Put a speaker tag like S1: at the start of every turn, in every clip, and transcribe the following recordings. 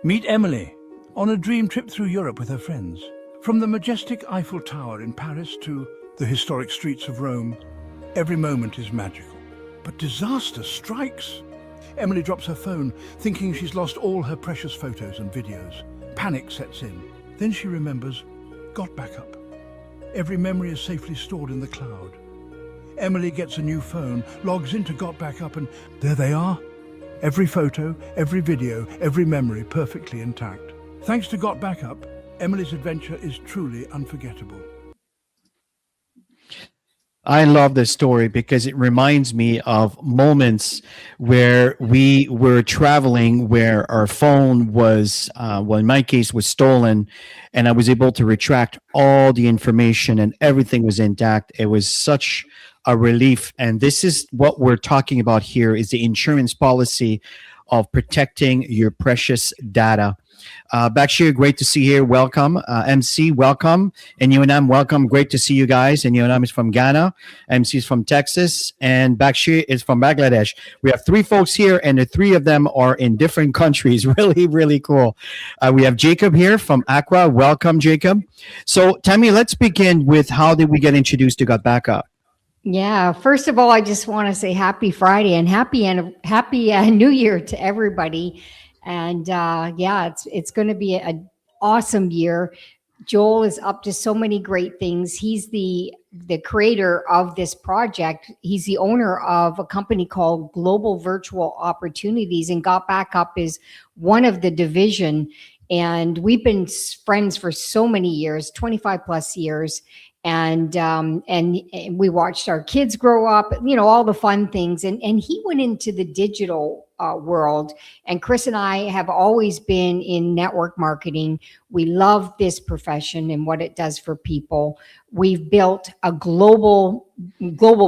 S1: Meet Emily on a dream trip through Europe with her friends. From the majestic Eiffel Tower in Paris to the historic streets of Rome, every moment is magical. But disaster strikes. Emily drops her phone, thinking she's lost all her precious photos and videos. Panic sets in. Then she remembers GotBackup. Every memory is safely stored in the cloud. Emily gets a new phone, logs into GotBackup, and there they are. Every photo, every video, every memory perfectly intact. Thanks to GotBackup, Emily's adventure is truly unforgettable.
S2: I love this story because it reminds me of moments where we were traveling, where our phone was, well, in my case, was stolen, and I was able to retract all the information and everything was intact. It was such a relief. And this is what we're talking about here, is the insurance policy of protecting your precious data. Bakshir, great to see you here. Welcome. MC, welcome. And UNM, welcome. Great to see you guys. And UNM is from Ghana. MC is from Texas. And Bakshir is from Bangladesh. We have three folks here, and the three of them are in different countries. Really, really cool. We have Jacob here from Accra. Welcome, Jacob. So, Tammy, let's begin with how did we get introduced to GotBackup?
S3: Yeah, first of all, I just want to say happy Friday and happy New Year to everybody. And yeah, it's going to be an awesome year. Joel is up to so many great things. He's the creator of this project. He's the owner of a company called Global Virtual Opportunities, and GotBackup is one of the division. And we've been friends for so many years, 25 plus years. And we watched our kids grow up, you know, all the fun things. And he went into the digital world. And Chris and I have always been in network marketing. We love this profession and what it does for people. We've built a global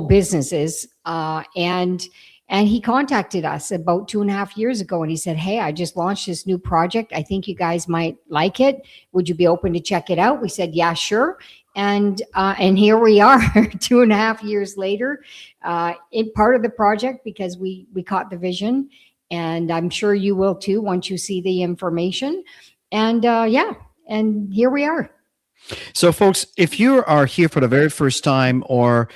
S3: businesses, and he contacted us about 2.5 years ago, and he said, "Hey, I just launched this new project. I think you guys might like it. Would you be open to check it out?" We said, "Yeah, sure." And here we are 2.5 years later, in part of the project, because we caught the vision, and I'm sure you will too once you see the information. And yeah, and here we are.
S2: So, folks, if you are here for the very first time, or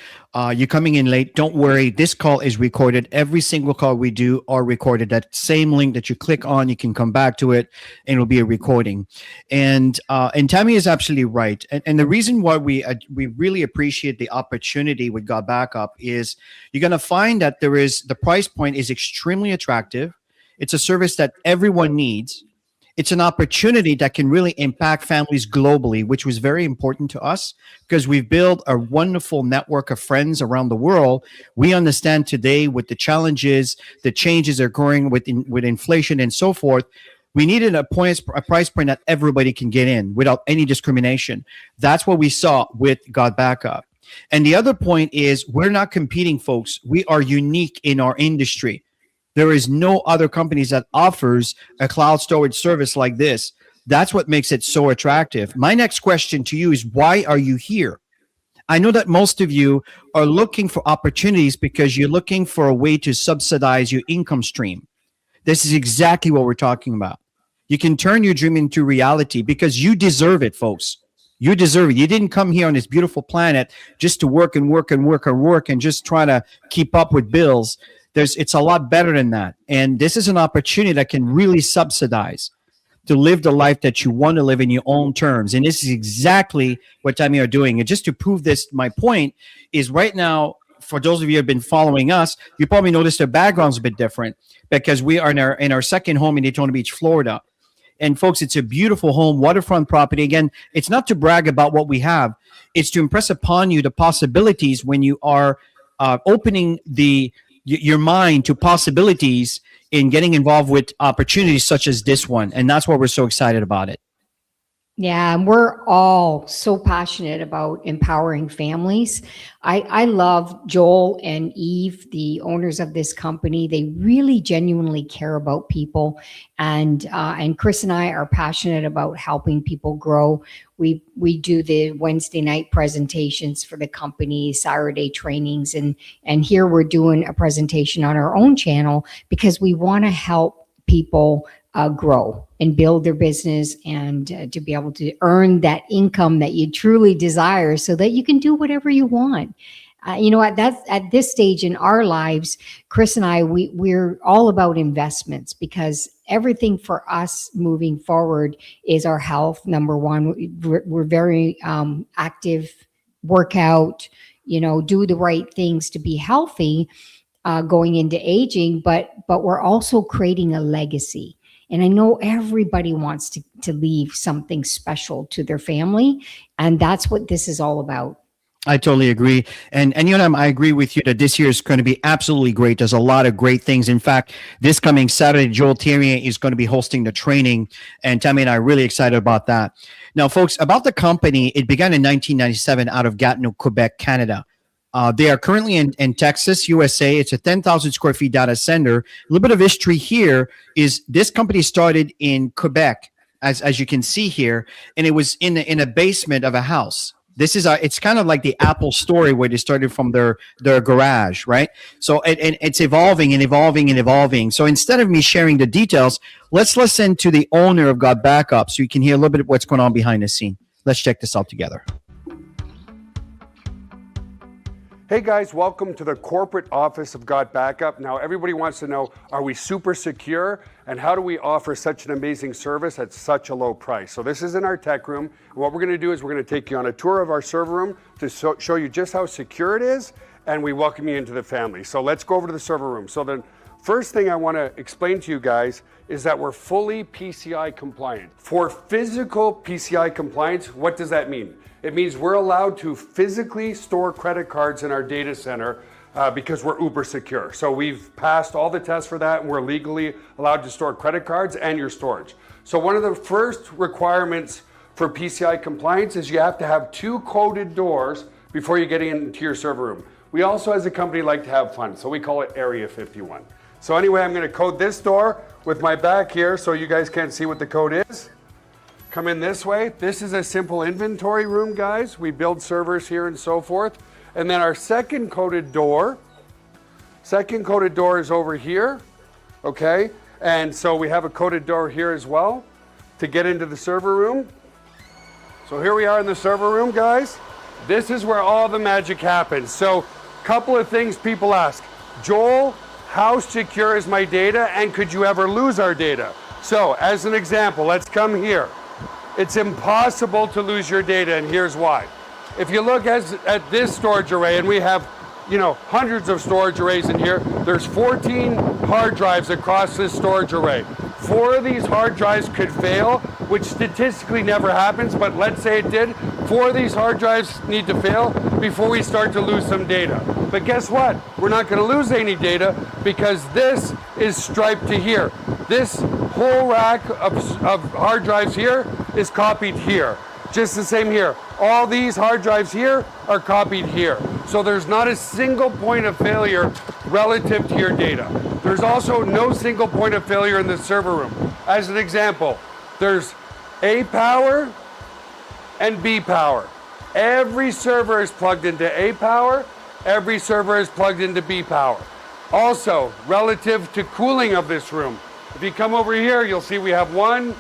S2: you're coming in late, don't worry. This call is recorded. Every single call we do are recorded. That same link that you click on, you can come back to it, and it'll be a recording. And Tammy is absolutely right. And the reason why we really appreciate the opportunity with GotBackup is you're going to find that the price point is extremely attractive. It's a service that everyone needs. It's an opportunity that can really impact families globally, which was very important to us because we've built a wonderful network of friends around the world. We understand today with the challenges, the changes occurring with inflation and so forth, we needed a price point that everybody can get in without any discrimination. That's what we saw with GotBackup. And the other point is we're not competing, folks. We are unique in our industry. There is no other companies that offers a cloud storage service like this. That's what makes it so attractive. My next question to you is, why are you here? I know that most of you are looking for opportunities because you're looking for a way to subsidize your income stream. This is exactly what we're talking about. You can turn your dream into reality because you deserve it, folks. You deserve it. You didn't come here on this beautiful planet just to work and work and work and work and just try to keep up with bills. It's a lot better than that. And this is an opportunity that can really subsidize to live the life that you want to live in your own terms. And this is exactly what Tammy are doing. And just to prove this, my point is right now, for those of you who have been following us, you probably noticed their background's a bit different because we are in our second home in Daytona Beach, Florida. And folks, it's a beautiful home, waterfront property. Again, it's not to brag about what we have. It's to impress upon you the possibilities when you are opening your mind to possibilities in getting involved with opportunities such as this one. And that's why we're so excited about it.
S3: Yeah, and we're all so passionate about empowering families. I love Joel and Eve, the owners of this company. They really genuinely care about people, and Chris and I are passionate about helping people grow. We do the Wednesday night presentations for the company, Saturday trainings, and here we're doing a presentation on our own channel because we want to help people grow and build their business, and to be able to earn that income that you truly desire so that you can do whatever you want. You know what? That's at this stage in our lives, Chris and I, we're all about investments, because everything for us moving forward is our health. Number one, we're very active, workout, do the right things to be healthy going into aging, but we're also creating a legacy. And I know everybody wants to leave something special to their family, and that's what this is all about.
S2: I totally agree. And I agree with you that this year is going to be absolutely great. There's a lot of great things. In fact, this coming Saturday, Joel Thierry is going to be hosting the training, and Tammy and I are really excited about that. Now, folks, about the company, it began in 1997 out of Gatineau, Quebec, Canada. They are currently in Texas, USA. It's a 10,000 square feet data center. A little bit of history here is this company started in Quebec, as you can see here, and it was in a basement of a house. This is it's kind of like the Apple story where they started from their garage, right? So it's evolving and evolving and evolving. So instead of me sharing the details, let's listen to the owner of GotBackup so you can hear a little bit of what's going on behind the scene. Let's check this out together.
S4: Hey guys, welcome to the corporate office of GotBackup. Now everybody wants to know, are we super secure? And how do we offer such an amazing service at such a low price? So this is in our tech room. And what we're gonna do is we're gonna take you on a tour of our server room to show you just how secure it is, and we welcome you into the family. So let's go over to the server room. So the first thing I wanna explain to you guys is that we're fully PCI compliant. For physical PCI compliance, what does that mean? It means we're allowed to physically store credit cards in our data center because we're uber secure. So we've passed all the tests for that, and we're legally allowed to store credit cards and your storage. So one of the first requirements for PCI compliance is you have to have 2 coded doors before you get into your server room. We also, as a company, like to have fun, so we call it Area 51. So anyway, I'm gonna code this door with my back here so you guys can't see what the code is. Come in this way. This is a simple inventory room, guys. We build servers here and so forth. And then our second coded door is over here, okay? And so we have a coded door here as well to get into the server room. So here we are in the server room, guys. This is where all the magic happens. So couple of things people ask. Joel, how secure is my data, and could you ever lose our data? So as an example, let's come here. It's impossible to lose your data, and here's why. If you look at this storage array, and we have hundreds of storage arrays in here, there's 14 hard drives across this storage array. 4 of these hard drives could fail, which statistically never happens, but let's say it did. 4 of these hard drives need to fail before we start to lose some data. But guess what? We're not going to lose any data because this is striped to here. This whole rack of hard drives here is copied here. Just the same here. All these hard drives here are copied here. So there's not a single point of failure relative to your data. There's also no single point of failure in the server room. As an example, there's A power and B power. Every server is plugged into A power. Every server is plugged into B power. Also, relative to cooling of this room, if you come over here, you'll see we have 1,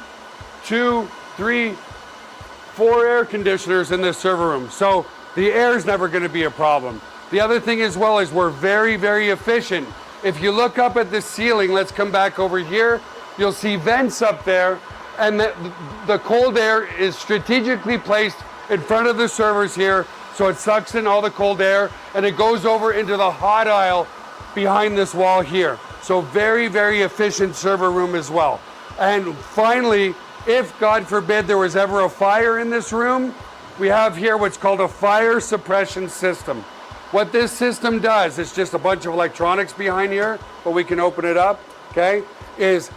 S4: 2, 3, 4 air conditioners in this server room. So the air is never going to be a problem. The other thing as well is we're very, very efficient. If you look up at the ceiling, let's come back over here, you'll see vents up there, and the cold air is strategically placed in front of the servers here, so it sucks in all the cold air, and it goes over into the hot aisle behind this wall here. So very, very efficient server room as well. And finally, if God forbid there was ever a fire in this room, we have here what's called a fire suppression system. What this system does, it's just a bunch of electronics behind here, but we can open it up, okay, is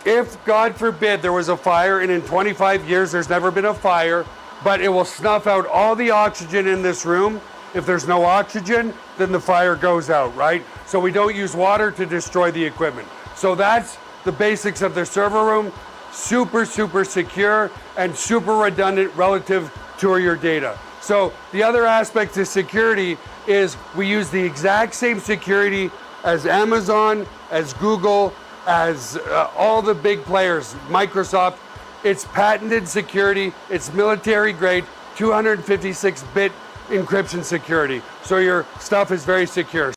S4: if God forbid there was a fire, and in 25 years there's never been a fire, but it will snuff out all the oxygen in this room. If there's no oxygen, then the fire goes out, right? So we don't use water to destroy the equipment. So that's the basics of the server room. Super, super secure and super redundant relative to your data. So the other aspect to security is we use the exact same security as Amazon, as Google, as all the big players, Microsoft. It's patented security. It's military grade, 256-bit encryption security. So your stuff is very secure.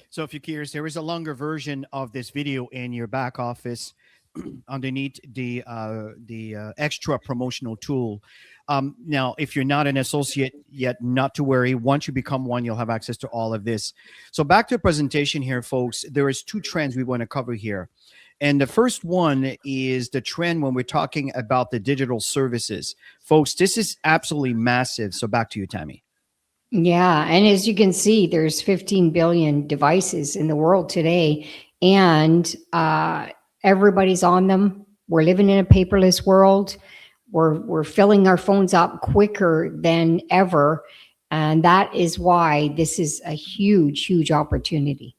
S2: So if you're curious, there is a longer version of this video in your back office underneath the extra promotional tool. Now, if you're not an associate yet, not to worry. Once you become one, you'll have access to all of this. So back to the presentation here, folks. There is two trends we want to cover here. And the first one is the trend when we're talking about the digital services. Folks, this is absolutely massive. So back to you, Tammy.
S3: Yeah, and as you can see, there's 15 billion devices in the world today, and everybody's on them. We're living in a paperless world. We're filling our phones up quicker than ever, and that is why this is a huge, huge opportunity.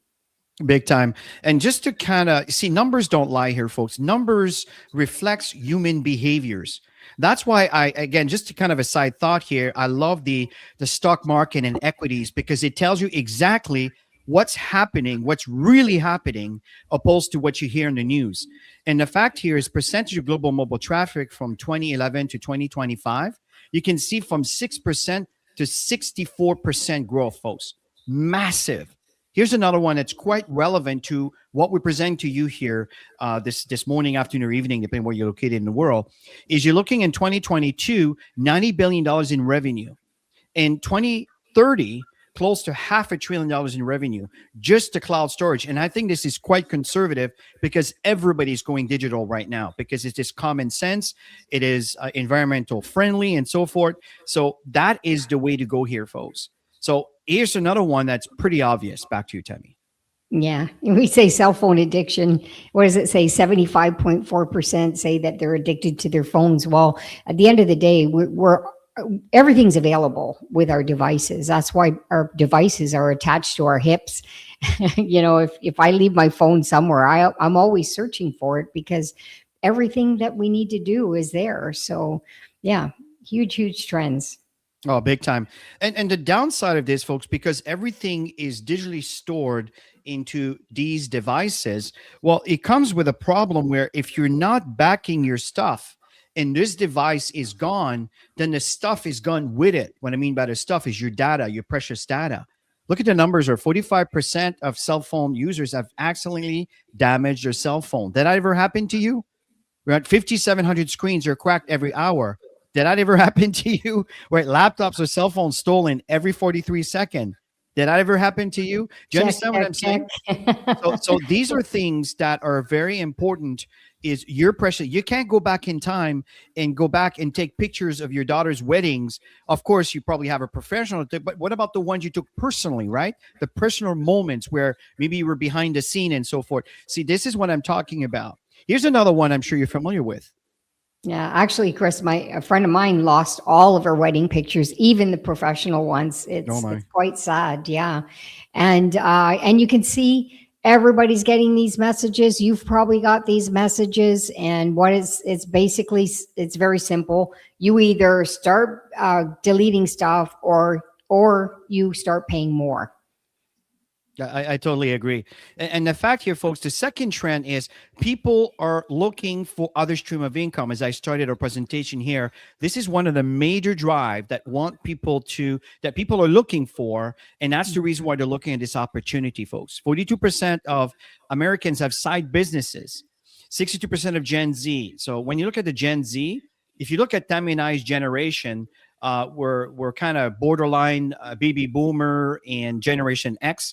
S2: Big time. And just to kind of see, numbers don't lie here, folks. Numbers reflects human behaviors. That's why again, just to kind of a side thought here, I love the stock market and equities, because it tells you exactly what's happening, what's really happening, opposed to what you hear in the news. And the fact here is percentage of global mobile traffic from 2011 to 2025. You can see from 6% to 64% growth, folks. Massive. Here's another one that's quite relevant to what we present to you here this morning, afternoon, or evening, depending where you're located in the world. Is you're looking in 2022, $90 billion in revenue. In 2030, close to $500 billion in revenue, just to cloud storage. And I think this is quite conservative because everybody's going digital right now, because it's just common sense. It is environmental friendly and so forth. So that is the way to go here, folks. So here's another one that's pretty obvious. Back to you, Tammy.
S3: Yeah, we say cell phone addiction. What does it say? 75.4% say that they're addicted to their phones. Well, at the end of the day, we're everything's available with our devices. That's why our devices are attached to our hips. You know, if I leave my phone somewhere, I'm always searching for it, because everything that we need to do is there. So yeah, huge, huge trends.
S2: Oh, big time. And the downside of this, folks, because everything is digitally stored into these devices, well, it comes with a problem where if you're not backing your stuff and this device is gone, then the stuff is gone with it. What I mean by the stuff is your data, your precious data. Look at the numbers. 45% of cell phone users have accidentally damaged their cell phone. Did that ever happen to you? We're at 5,700 screens are cracked every hour. Did that ever happen to you? Right, laptops or cell phones stolen every 43 seconds. Did that ever happen to you? Do you understand what I'm saying? So these are things that are very important. Is your pressure? You can't go back in time and go back and take pictures of your daughter's weddings. Of course, you probably have a professional, but what about the ones you took personally, right? The personal moments where maybe you were behind the scene and so forth. See, this is what I'm talking about. Here's another one I'm sure you're familiar with.
S3: Yeah, actually, Chris, a friend of mine lost all of her wedding pictures, even the professional ones. It's quite sad. Yeah. And you can see everybody's getting these messages. You've probably got these messages, and it's basically, it's very simple. You either start deleting stuff or you start paying more.
S2: I totally agree. And the fact here, folks, the second trend is people are looking for other stream of income. As I started our presentation here, this is one of the major drive that people are looking for. And that's the reason why they're looking at this opportunity, folks. 42% of Americans have side businesses, 62% of Gen Z. So when you look at the Gen Z, if you look at Tammy and I's generation, we're kind of borderline baby boomer and Generation X.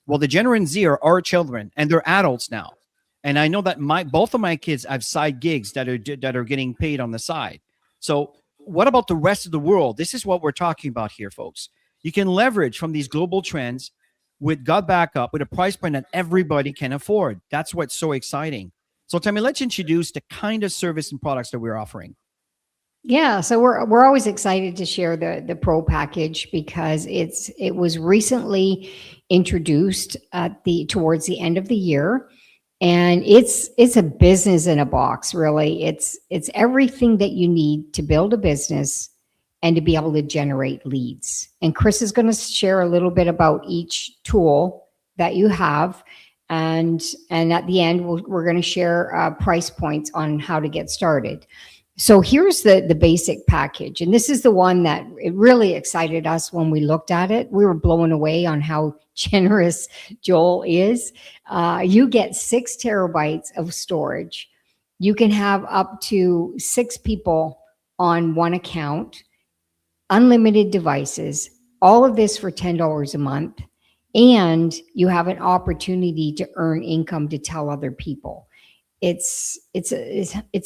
S2: Well, the Generation Z are our children, and they're adults now. And I know that both of my kids have side gigs that are getting paid on the side. So what about the rest of the world? This is what we're talking about here, folks. You can leverage from these global trends with GotBackup with a price point that everybody can afford. That's what's so exciting. So Tammy, let's introduce the kind of service and products that we're offering.
S3: Yeah, so we're always excited to share the Pro package, because it was recently introduced towards the end of the year, and it's a business in a box. Really, it's everything that you need to build a business and to be able to generate leads. And Chris is going to share a little bit about each tool that you have, And at the end, we're going to share price points on how to get started. So here's the basic package, and this is the one that it really excited us when we looked at it. We were blown away on how generous Joel is. You get 6 terabytes of storage. You can have up to 6 people on one account, unlimited devices, all of this for $10 a month, and you have an opportunity to earn income to tell other people. It's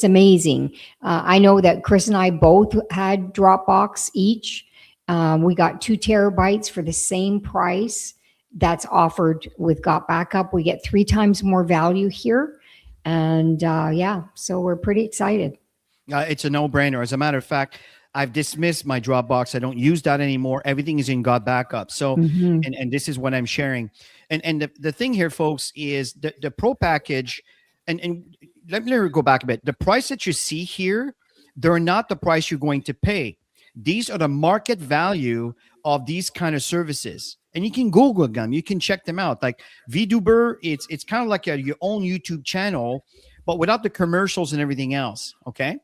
S3: amazing. I know that Chris and I both had Dropbox each. We got 2 terabytes for the same price that's offered with GotBackup. We get 3 times more value here. And yeah, so we're pretty excited.
S2: It's a no-brainer. As a matter of fact, I've dismissed my Dropbox. I don't use that anymore. Everything is in GotBackup. So, and this is what I'm sharing. And the thing here, folks, is the Pro package. And let me go back a bit. The price that you see here, they're not the price you're going to pay. These are the market value of these kind of services. And you can Google them. You can check them out. Like VTuber, it's kind of like your own YouTube channel, but without the commercials and everything else. Okay.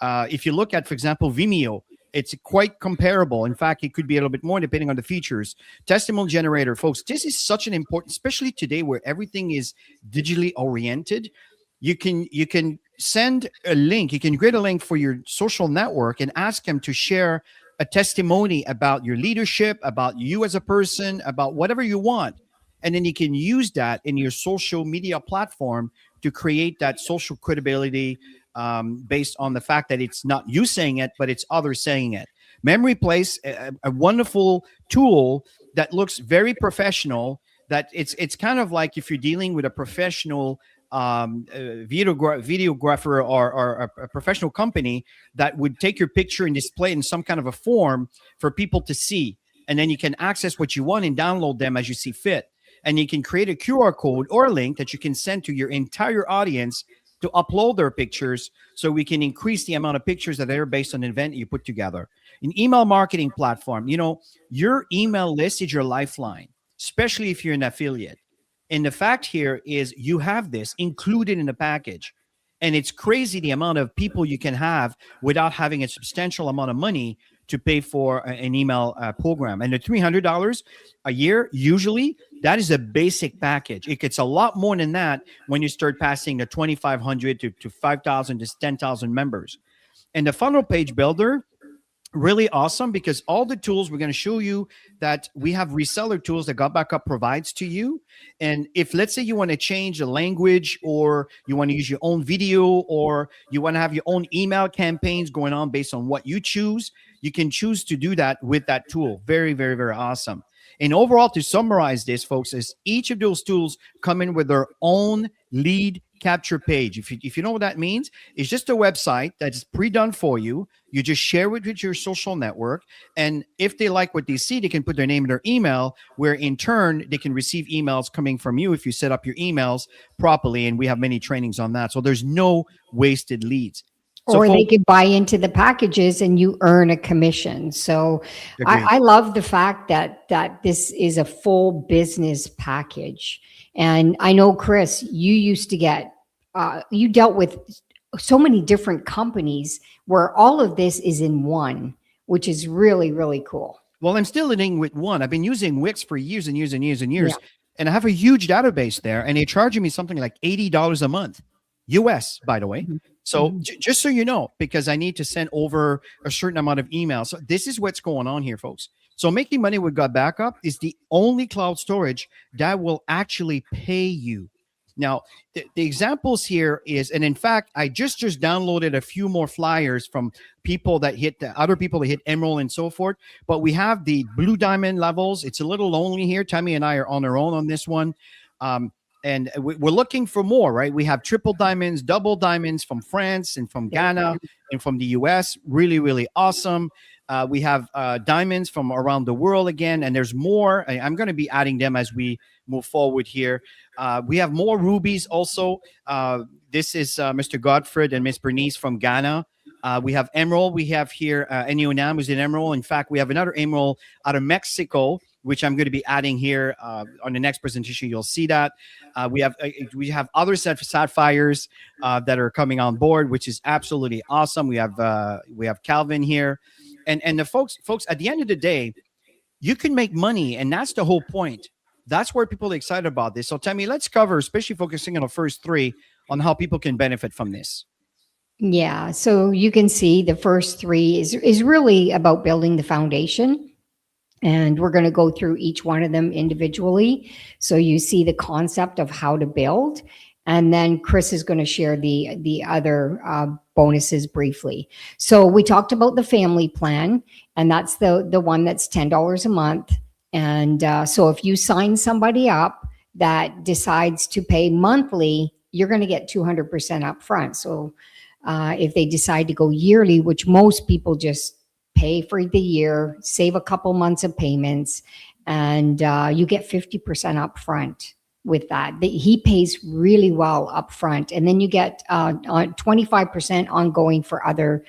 S2: If you look at, for example, Vimeo, it's quite comparable. In fact, it could be a little bit more depending on the features. Testimonial generator, folks, this is such an important, especially today where everything is digitally oriented. You can send a link. You can create a link for your social network and ask them to share a testimony about your leadership, about you as a person, about whatever you want. And then you can use that in your social media platform to create that social credibility based on the fact that it's not you saying it, but it's others saying it. Memory Place, a wonderful tool that looks very professional. That it's kind of like if you're dealing with a professional videographer or a professional company that would take your picture and display it in some kind of a form for people to see. And then you can access what you want and download them as you see fit. And you can create a QR code or a link that you can send to your entire audience to upload their pictures, so we can increase the amount of pictures that are based on an event you put together. An email marketing platform, your email list is your lifeline, especially if you're an affiliate. And the fact here is you have this included in the package. And it's crazy the amount of people you can have without having a substantial amount of money to pay for an email program. And the $300 a year, usually, that is a basic package. It gets a lot more than that when you start passing the 2,500 to 5,000 to 10,000 members. And the funnel page builder, really awesome, because all the tools we're going to show you that we have reseller tools that GotBackup provides to you. And if, let's say, you want to change the language, or you want to use your own video, or you want to have your own email campaigns going on based on what you choose, you can choose to do that with that tool. Very, very, very awesome. And overall, to summarize this, folks, is each of those tools come in with their own lead capture page. If you know what that means, it's just a website that's pre-done for you. You just share it with your social network. And if they like what they see, they can put their name and their email, where in turn, they can receive emails coming from you if you set up your emails properly. And we have many trainings on that. So there's no wasted leads. So
S3: or they could buy into the packages and you earn a commission. So I love the fact that this is a full business package. And I know, Chris, you used to get, you dealt with so many different companies where all of this is in one, which is really, really cool.
S2: Well, I'm still living with one. I've been using Wix for years and years and years and years. Yeah. And I have a huge database there, and they're charging me something like $80 a month, US, by the way. Mm-hmm. So just so you know, because I need to send over a certain amount of emails. So this is what's going on here, folks. So making money with GotBackup is the only cloud storage that will actually pay you. Now, the examples here is, and in fact, I just downloaded a few more flyers from people that hit other people that hit Emerald and so forth. But we have the Blue Diamond levels. It's a little lonely here. Tammy and I are on our own on this one. And we're looking for more, right? We have triple diamonds, double diamonds from France and from Ghana and from the US. Really, really awesome. We have diamonds from around the world again, and there's more. I'm going to be adding them as we move forward here. We have more rubies also. This is Mr. Godfred and Miss Bernice from Ghana. We have emerald. We have here Enionam, who's an emerald. In fact, we have another emerald out of Mexico which I'm going to be adding here on the next presentation. You'll see that we have other sapphires that are coming on board, which is absolutely awesome. We have Calvin here, and the folks at the end of the day, you can make money, and that's the whole point. That's where people are excited about this. So Tammy, let's cover, especially focusing on the first three, on how people can benefit from this.
S3: Yeah. So you can see the first three is really about building the foundation. And we're going to go through each one of them individually. So you see the concept of how to build. And then Chris is going to share the other bonuses briefly. So we talked about the family plan, and that's the one that's $10 a month. And so if you sign somebody up that decides to pay monthly, you're going to get 200% up front. So if they decide to go yearly, which most people just pay for the year, save a couple months of payments, and you get 50% up front with that. He pays really well up front, and then you get 25% ongoing for other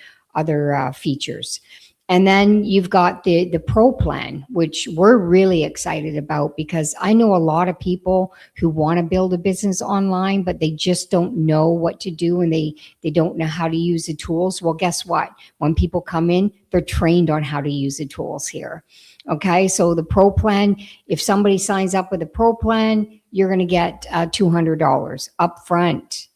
S3: features. And then you've got the pro plan, which we're really excited about, because I know a lot of people who want to build a business online, but they just don't know what to do, and they don't know how to use the tools. Well, guess what? When people come in, they're trained on how to use the tools here. Okay, so the pro plan, if somebody signs up with a pro plan, you're going to get $200 up front.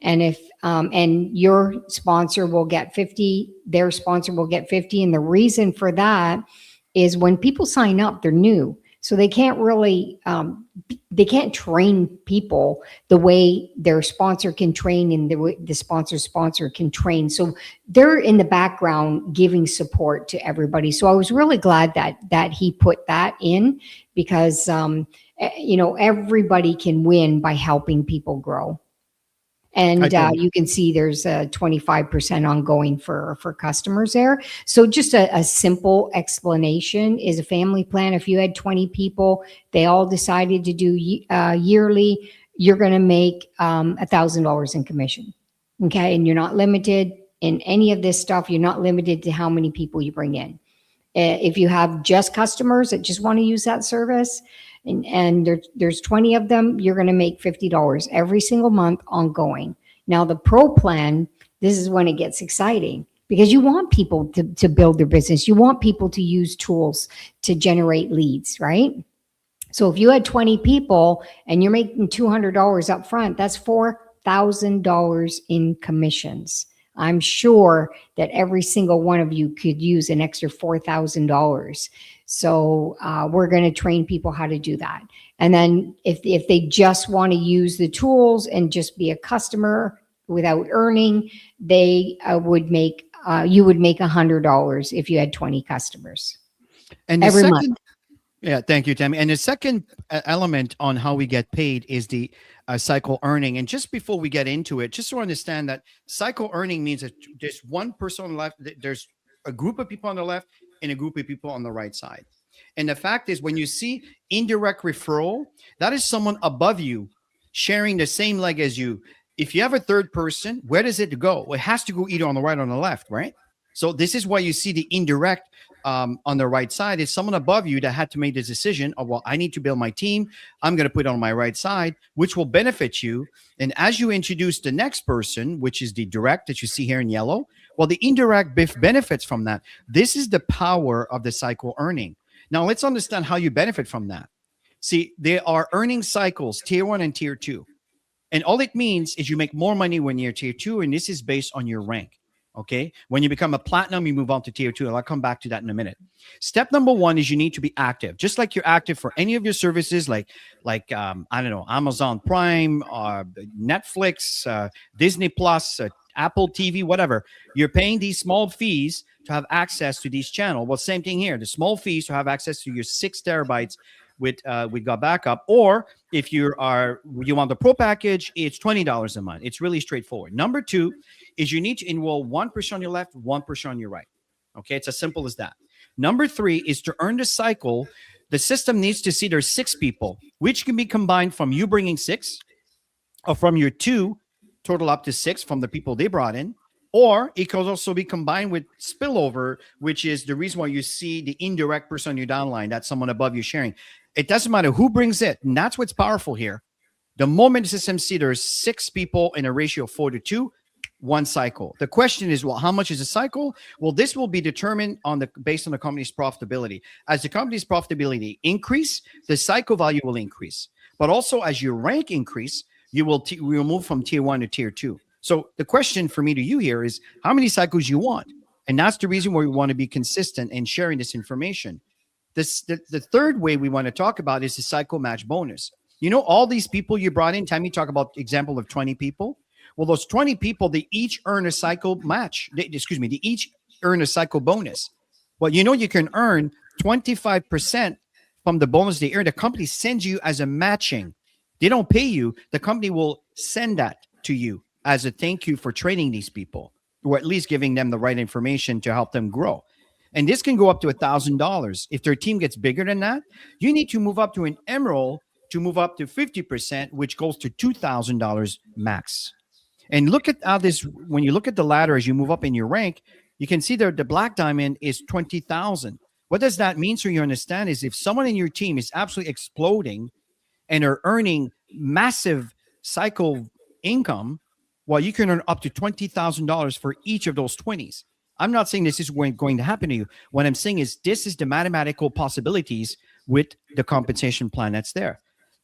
S3: And if and your sponsor will get 50, their sponsor will get 50. And the reason for that is when people sign up, they're new. So they can't really, they can't train people the way their sponsor can train and the way the sponsor's sponsor can train. So they're in the background giving support to everybody. So I was really glad that he put that in, because, you know, everybody can win by helping people grow. And you can see there's a 25% ongoing for customers there. So just a simple explanation is a family plan. If you had 20 people, they all decided to do yearly, you're going to make $1,000 in commission. Okay. And you're not limited in any of this stuff. You're not limited to how many people you bring in. If you have just customers that just want to use that service, and there's 20 of them, you're going to make $50 every single month ongoing. Now, the pro plan, this is when it gets exciting, because you want people to build their business. You want people to use tools to generate leads, right? So if you had 20 people and you're making $200 up front, that's $4,000 in commissions. I'm sure that every single one of you could use an extra $4,000. So we're going to train people how to do that. And then if they just want to use the tools and just be a customer without earning, they would make you would make $100 if you had 20 customers.
S2: And
S3: every month.
S2: Yeah, thank you, Tammy. And the second element on how we get paid is the cycle earning. And just before we get into it, just to understand that cycle earning means that there's one person on the left, there's a group of people on the left and a group of people on the right side. And the fact is, when you see indirect referral, that is someone above you sharing the same leg as you. If you have a third person, where does it go? Well, it has to go either on the right or on the left, right? So this is why you see the indirect on the right side is someone above you that had to make this decision of, well, I need to build my team. I'm going to put it on my right side, which will benefit you. And as you introduce the next person, which is the direct that you see here in yellow, well, the indirect benefits from that. This is the power of the cycle earning. Now let's understand how you benefit from that. See, there are earning cycles, tier 1 and tier 2. And all it means is you make more money when you're tier 2, and this is based on your rank. Okay. When you become a platinum, you move on to tier 2. And I'll come back to that in a minute. Step number 1 is you need to be active, just like you're active for any of your services, like I don't know, Amazon Prime, Netflix, Disney Plus, Apple TV, whatever. You're paying these small fees to have access to these channels. Well, same thing here. The small fees to have access to your 6 terabytes with GotBackup. Or if you want the pro package, it's $20 a month. It's really straightforward. Number 2 is you need to enroll one person on your left, one person on your right. Okay, it's as simple as that. Number 3 is to earn the cycle. The system needs to see there's 6 people, which can be combined from you bringing 6, or from your 2 total up to 6 from the people they brought in, Or it could also be combined with spillover, which is the reason why you see the indirect person on your downline, that's someone above you sharing. It doesn't matter who brings it. And that's what's powerful here. The moment the system see there's 6 people in a ratio of 4-2, one cycle. The question is, well, how much is a cycle? Well, this will be determined based on the company's profitability. As the company's profitability increase, the cycle value will increase. But also as your rank increase, you will move from tier 1 to tier 2. So the question for me to you here is how many cycles you want? And that's the reason why we want to be consistent in sharing this information. The third way we want to talk about is the cycle match bonus. You know, all these people you brought in, Tammy, talk about example of 20 people. Well, those 20 people, they each earn a cycle match. They each earn a cycle bonus. Well, you know, you can earn 25% from the bonus they earn. The company sends you as a matching. They don't pay you. The company will send that to you as a thank you for training these people, or at least giving them the right information to help them grow. And this can go up to $1,000. If their team gets bigger than that, you need to move up to an emerald to move up to 50%, which goes to $2,000 max. And look at how this, when you look at the ladder as you move up in your rank, you can see that the black diamond is 20,000. What does that mean? So you understand is if someone in your team is absolutely exploding and are earning massive cycle income, well, you can earn up to $20,000 for each of those 20s. I'm not saying this is going to happen to you. What I'm saying is this is the mathematical possibilities with the compensation plan that's there.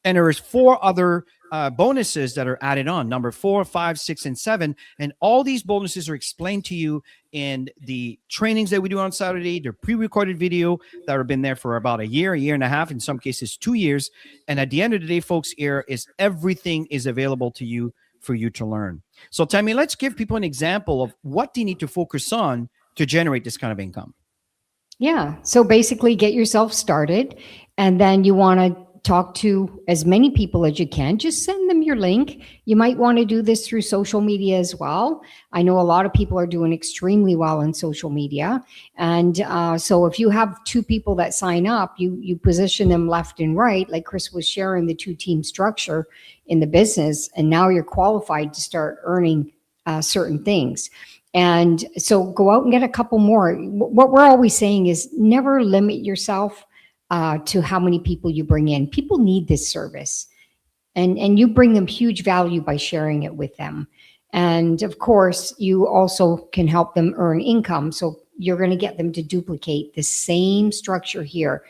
S2: And there is 4 other bonuses that are added on, number 4, 5, 6, and 7. And all these bonuses are explained to you in the trainings that we do on Saturday, the pre-recorded video that have been there for about a year and a half, in some cases 2 years. And at the end of the day, folks, here is everything is available to you for you to learn. So Tammy, let's give people an example of what they need to focus on to generate this kind of income.
S3: Yeah. So basically get yourself started, and then you want to talk to as many people as you can. Just send them your link. You might want to do this through social media as well. I know a lot of people are doing extremely well on social media. And so if you have 2 people that sign up, you position them left and right, like Chris was sharing the 2-team structure in the business. And now you're qualified to start earning certain things. And so go out and get a couple more. What we're always saying is never limit yourself to how many people you bring in. People need this service, and you bring them huge value by sharing it with them. And of course, you also can help them earn income. So you're going to get them to duplicate the same structure here.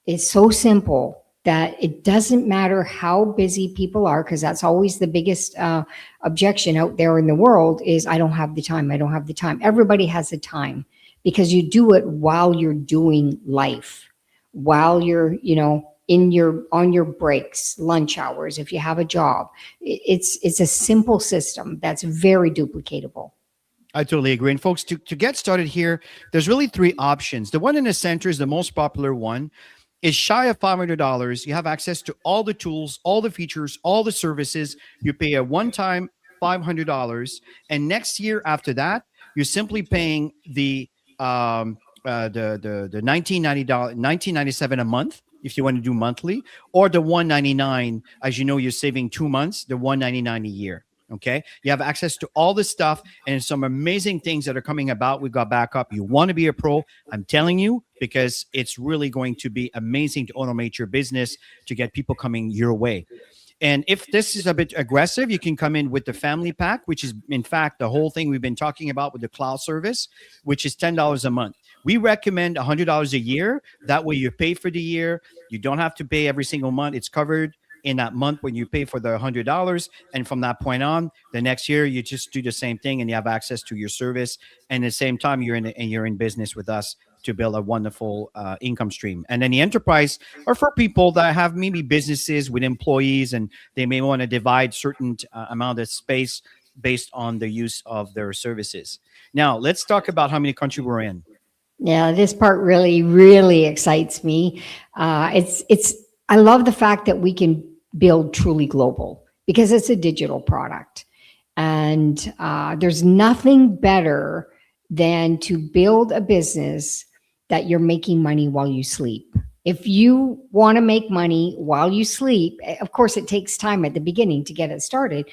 S3: It's so simple that it doesn't matter how busy people are, because that's always the biggest objection out there in the world is, I don't have the time. I don't have the time. Everybody has the time, because you do it while you're doing life, while you're, on your breaks, lunch hours, if you have a job. It's a simple system that's very duplicatable.
S2: I totally agree. And folks, to get started here, there's really 3 options. The one in the center is the most popular one. Is shy of $500. You have access to all the tools, all the features, all the services. You pay a one-time $500, and next year after that, you're simply paying the $1997 a month if you want to do monthly, or the $199. As you know, you're saving 2 months, the $199 a year. Okay, you have access to all this stuff and some amazing things that are coming about. We've got backup. You want to be a pro, I'm telling you, because it's really going to be amazing to automate your business, to get people coming your way. And if this is a bit aggressive, you can come in with the family pack, which is in fact the whole thing we've been talking about with the cloud service, which is $10 a month. We recommend $100 a year. That way you pay for the year. You don't have to pay every single month. It's covered in that month when you pay for the $100. And from that point on, the next year, you just do the same thing and you have access to your service. And at the same time, you're in business with us to build a wonderful income stream. And then the enterprise are for people that have maybe businesses with employees, and they may want to divide certain amount of space based on the use of their services. Now, let's talk about how many countries we're in.
S3: Yeah, this part really, really excites me. I love the fact that we can build truly global, because it's a digital product. And there's nothing better than to build a business that you're making money while you sleep. If you want to make money while you sleep, of course, it takes time at the beginning to get it started.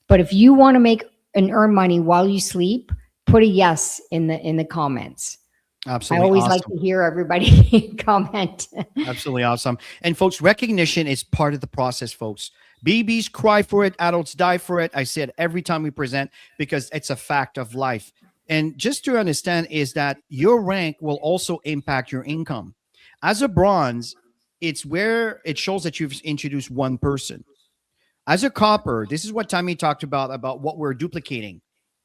S3: But if you want to make and earn money while you sleep, put a yes in the comments. I
S2: Absolutely
S3: always
S2: awesome.
S3: like to hear everybody comment.
S2: Absolutely awesome. And folks, recognition is part of the process, folks. Babies cry for it, adults die for it. I say it every time we present because it's a fact of life. And just to understand is that your rank will also impact your income. As a bronze, it's where it shows that you've introduced one person. As a copper, this is what Tammy talked about what we're duplicating.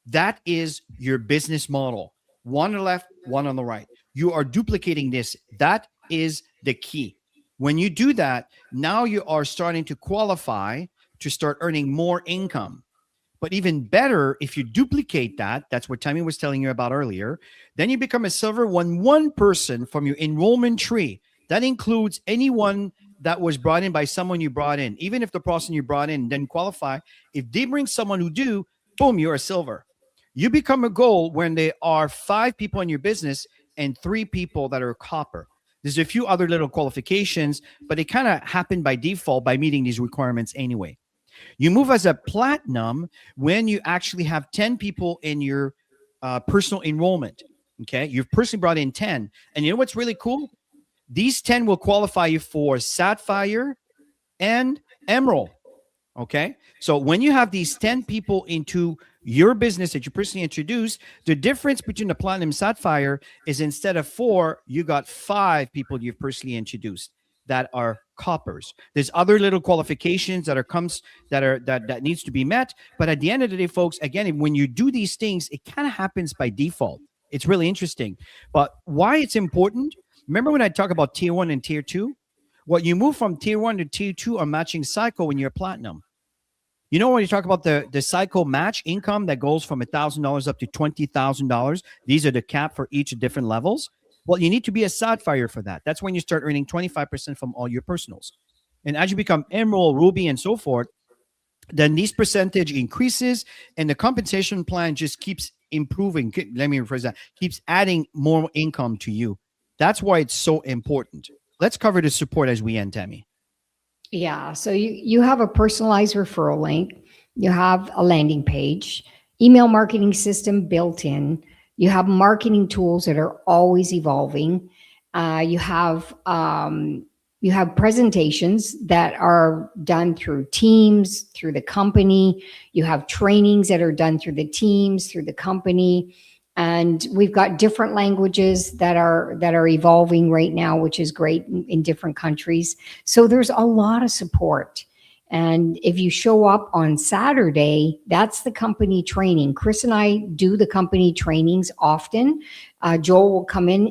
S2: That is your business model. One on the left, one on the right. You are duplicating this. That is the key. When you do that, now you are starting to qualify to start earning more income. But even better, if you duplicate that, that's what Tammy was telling you about earlier, then you become a silver one person from your enrollment tree. That includes anyone that was brought in by someone you brought in. Even if the person you brought in didn't qualify, if they bring someone who do, boom, you're a silver. You become a gold when there are 5 people in your business and 3 people that are copper. There's a few other little qualifications, but it kind of happened by default by meeting these requirements anyway. You move as a platinum when you actually have 10 people in your personal enrollment. Okay. You've personally brought in 10. And you know what's really cool? These 10 will qualify you for Sapphire and Emerald. Okay. So when you have these 10 people into your business that you personally introduce, the difference between the platinum and sapphire is instead of 4, you got 5 people you've personally introduced that are coppers. There's other little qualifications that needs to be met. But at the end of the day, folks, again, when you do these things, it kind of happens by default. It's really interesting. But why it's important? Remember when I talk about tier 1 and tier 2? What you move from tier 1 to tier 2 are matching cycle when you're platinum. You know, when you talk about the cycle match income that goes from $1,000 up to $20,000, these are the cap for each different levels. Well, you need to be a sapphire for that. That's when you start earning 25% from all your personals. And as you become emerald, ruby, and so forth, then these percentage increases and the compensation plan just keeps improving. Let me rephrase that. Keeps adding more income to you. That's why it's so important. Let's cover the support as we end, Tammy.
S3: Yeah. So you have a personalized referral link. You have a landing page, email marketing system built in. You have marketing tools that are always evolving. You have presentations that are done through teams, through the company. You have trainings that are done through the teams, through the company. And we've got different languages that are evolving right now, which is great in different countries. So there's a lot of support. And if you show up on Saturday, that's the company training. Chris and I do the company trainings often. Joel will come in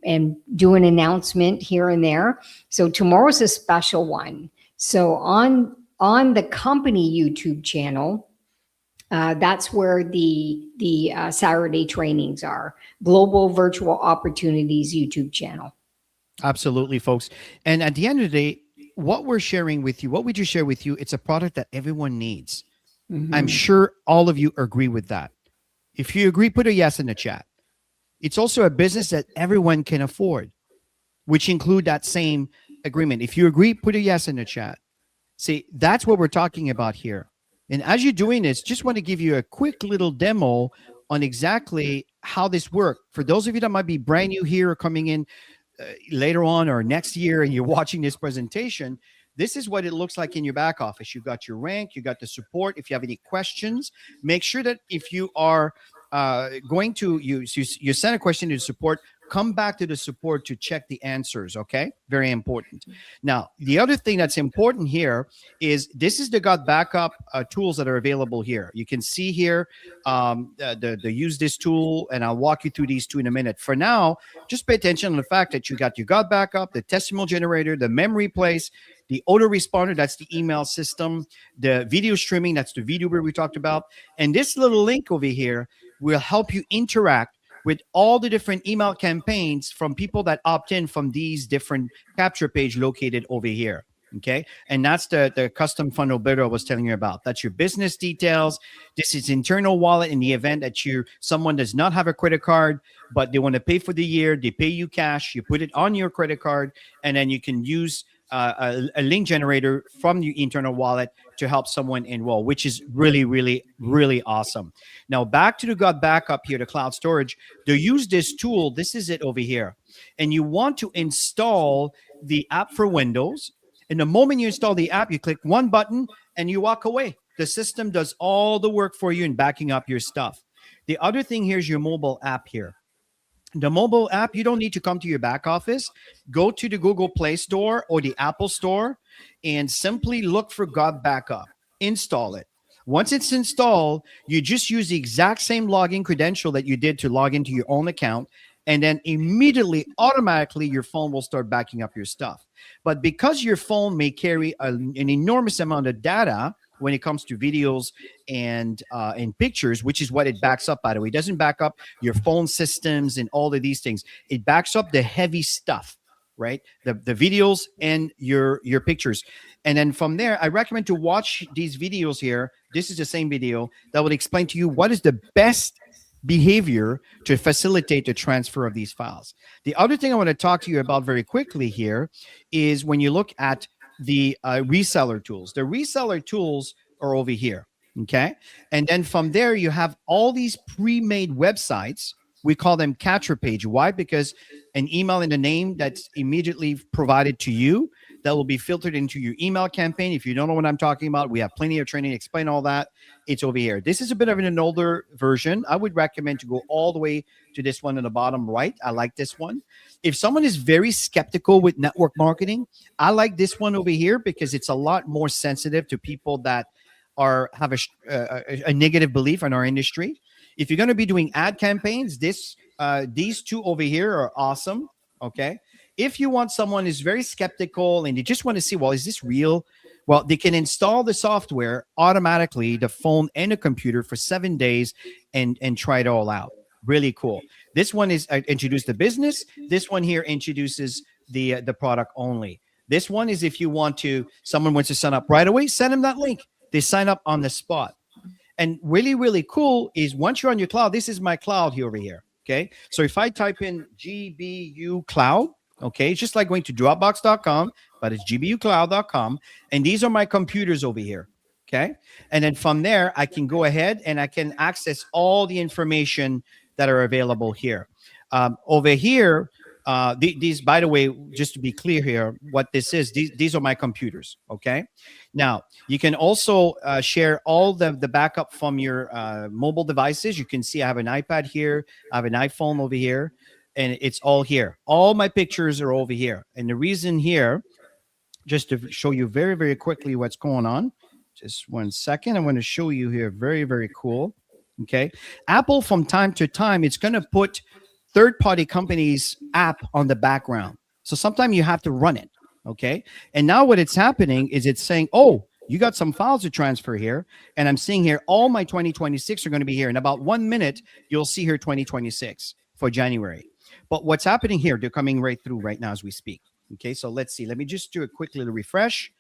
S3: and do an announcement here and there. So tomorrow's a special one. So on the company YouTube channel, that's where the Saturday trainings are. Global Virtual Opportunities YouTube channel.
S2: Absolutely, folks. And at the end of the day, what we're sharing with you, what we just share with you, it's a product that everyone needs. Mm-hmm. I'm sure all of you agree with that. If you agree, put a yes in the chat. It's also a business that everyone can afford, which include that same agreement. If you agree, put a yes in the chat. See, that's what we're talking about here. And as you're doing this, just want to give you a quick little demo on exactly how this works. For those of you that might be brand new here or coming in later on or next year and you're watching this presentation, this is what it looks like in your back office. You've got your rank, you got the support. If you have any questions, make sure that if you are going to you send a question to support, come back to the support to check the answers. Okay, very important. Now, the other thing that's important here is this is the GotBackup tools that are available here. You can see here the use this tool, and I'll walk you through these two in a minute. For now, just pay attention on the fact that you got your GotBackup, the testimonial generator, the memory place, the autoresponder, that's the email system, the video streaming, that's the video where we talked about, and this little link over here will help you interact with all the different email campaigns from people that opt in from these different capture page located over here. Okay. And that's the custom funnel builder I was telling you about. That's your business details. This is internal wallet in the event that someone does not have a credit card, but they want to pay for the year. They pay you cash. You put it on your credit card, and then you can use a link generator from your internal wallet to help someone enroll, which is really, really, really awesome. Now, back to the GotBackup here, the cloud storage. To use this tool, this is it over here. And you want to install the app for Windows. And the moment you install the app, you click one button and you walk away. The system does all the work for you in backing up your stuff. The other thing here is your mobile app here. The mobile app, you don't need to come to your back office. Go to the Google Play Store or the Apple Store and simply look for GotBackup. Install it. Once it's installed, you just use the exact same login credential that you did to log into your own account. And then immediately, automatically, your phone will start backing up your stuff. But because your phone may carry an enormous amount of data when it comes to videos and pictures, which is what it backs up, by the way. It doesn't back up your phone systems and all of these things. It backs up the heavy stuff, right? The videos and your pictures. And then from there, I recommend to watch these videos here. This is the same video that will explain to you what is the best behavior to facilitate the transfer of these files. The other thing I want to talk to you about very quickly here is when you look at the reseller tools. The reseller tools are over here, okay? And then from there, you have all these pre-made websites. We call them catcher page. Why? Because an email in the name that's immediately provided to you that will be filtered into your email campaign. If you don't know what I'm talking about, we have plenty of training to explain all that. It's over here. This is a bit of an older version. I would recommend to go all the way to this one in the bottom right. I like this one. If someone is very skeptical with network marketing, I like this one over here because it's a lot more sensitive to people that have a negative belief in our industry. If you're going to be doing ad campaigns, these two over here are awesome. Okay. If you want someone who's very skeptical and you just want to see, well, is this real? Well, they can install the software automatically, the phone and the computer for 7 days and try it all out. Really cool. This one is introduce the business. This one here introduces the product only. This one is if you want to, someone wants to sign up right away, send them that link. They sign up on the spot. And really, really cool is once you're on your cloud, this is my cloud here over here. Okay. So if I type in GBU cloud, okay, it's just like going to Dropbox.com, but it's gbucloud.com. And these are my computers over here. Okay. And then from there, I can go ahead and I can access all the information that are available here. Over here, these, by the way, just to be clear here, what this is, these are my computers. Okay. Now, you can also share all the backup from your mobile devices. You can see I have an iPad here. I have an iPhone over here. And it's all here. All my pictures are over here. And the reason here, just to show you very, very quickly what's going on. Just 1 second. I want to show you here. Very, very cool. Okay. Apple, from time to time, it's going to put third-party companies' app on the background. So sometimes you have to run it. Okay. And now what it's happening is it's saying, oh, you got some files to transfer here. And I'm seeing here, all my 2026 are going to be here. In about 1 minute, you'll see here 2026 for January. But what's happening here, they're coming right through right now as we speak. Okay, so let's see. Let me just do a quick little refresh,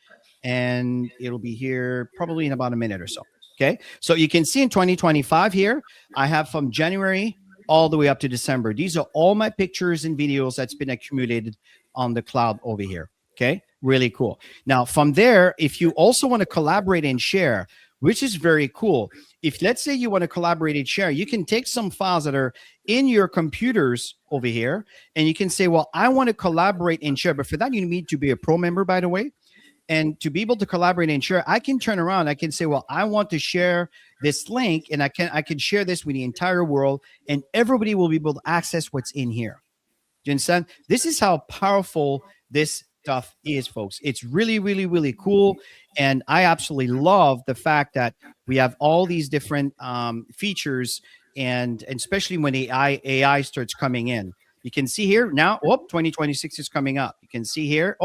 S2: and it'll be here probably in about a minute or so. Okay, so you can see in 2025 here, I have from January all the way up to December. These are all my pictures and videos that's been accumulated on the cloud over here. Okay, really cool. Now, from there, if you also want to collaborate and share, which is very cool. If let's say you want to collaborate and share, you can take some files that are in your computers over here, and you can say, well, I want to collaborate and share. But for that, you need to be a pro member, by the way. And to be able to collaborate and share, I can turn around. I can say, well, I want to share this link, and I can share this with the entire world, and everybody will be able to access what's in here. Do you understand? This is how powerful this stuff is, folks. It's really, really, really cool. And I absolutely love the fact that we have all these different features, and especially when AI starts coming in. You can see here now, 2026 is coming up. You can see here,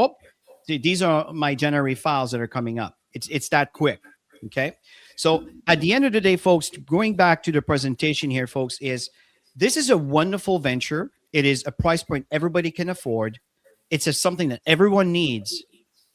S2: these are my January files that are coming up. It's that quick. Okay. So at the end of the day, folks, going back to the presentation here, folks, this is a wonderful venture. It is a price point everybody can afford. It's something that everyone needs.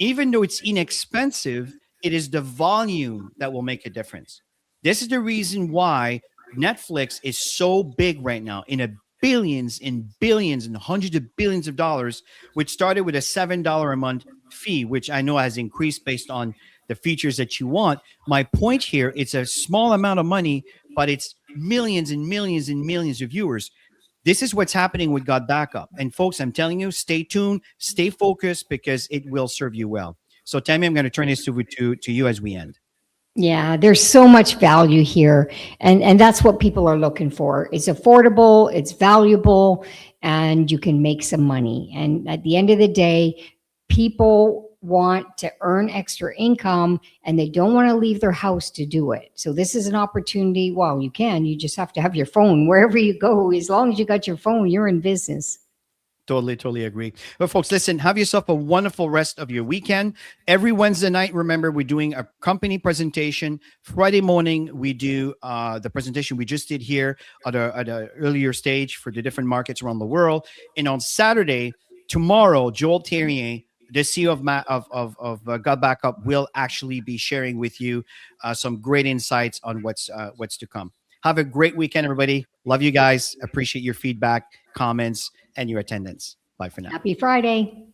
S2: Even though it's inexpensive, it is the volume that will make a difference. This is the reason why Netflix is so big right now, in a billions and billions and hundreds of billions of dollars, which started with a $7 a month fee, which I know has increased based on the features that you want. My point here, it's a small amount of money, but it's millions and millions and millions of viewers. This is what's happening with GotBackup. And folks, I'm telling you, stay tuned, stay focused, because it will serve you well. So Tammy, I'm going to turn this over to you as we end.
S3: Yeah, there's so much value here. And that's what people are looking for. It's affordable, it's valuable, and you can make some money. And at the end of the day, people want to earn extra income and they don't want to leave their house to do it. So this is an opportunity. Well, you can, you just have to have your phone wherever you go. As long as you got your phone, you're in business.
S2: Totally agree. But folks, listen, have yourself a wonderful rest of your weekend. Every Wednesday night, remember, we're doing a company presentation. Friday morning, we do the presentation we just did here at a earlier stage for the different markets around the world. And on Saturday, tomorrow, Joel Terrier, the CEO of GotBackup, will actually be sharing with you some great insights on what's to come. Have a great weekend, everybody. Love you guys. Appreciate your feedback, comments, and your attendance. Bye for now.
S3: Happy Friday.